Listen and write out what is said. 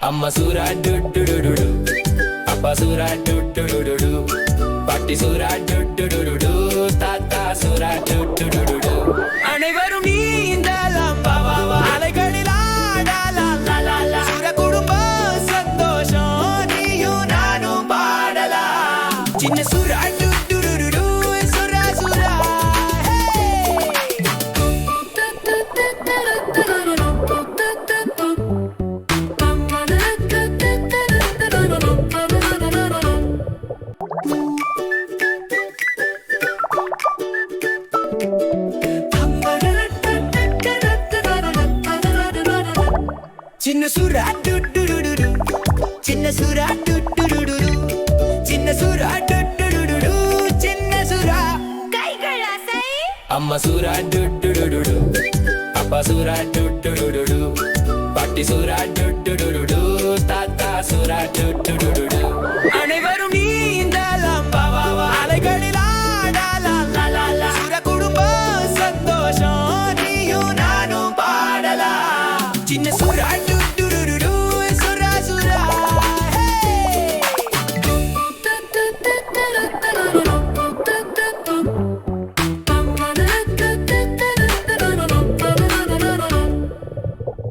அம்மா சூரா டு டு டு டு டு. அப்பா சூரா டு டு டு டு டு. பாட்டி சூரா டு டு டு டு டு. தாத்தா சூரா டு டு டு டு டு. அனைவரும் நீந்தலாம் வா வா வா. அலைகளில் ஆடலாம் லா லா லா. சூர குடும்பம் சந்தோஷம் நீயும் நானும் பாடலாம். சின்ன சூரா டு டு டு டு டு. சூரா சூரா சின்ன சூரா டு டு டு டு டு. சின்ன சூரா டு டு டு டு டு. சின்ன சூரா டு டு டு டு டு. சின்ன சூரா கைகள் அசை அம்மா சூரா டு டு டு டு டு. அப்பா சூரா டு டு டு டு டு. பாட்டி சூரா டு டு டு டு டு. தாத்தா சூரா டு டு டு டு டு. அனைவரும் நீ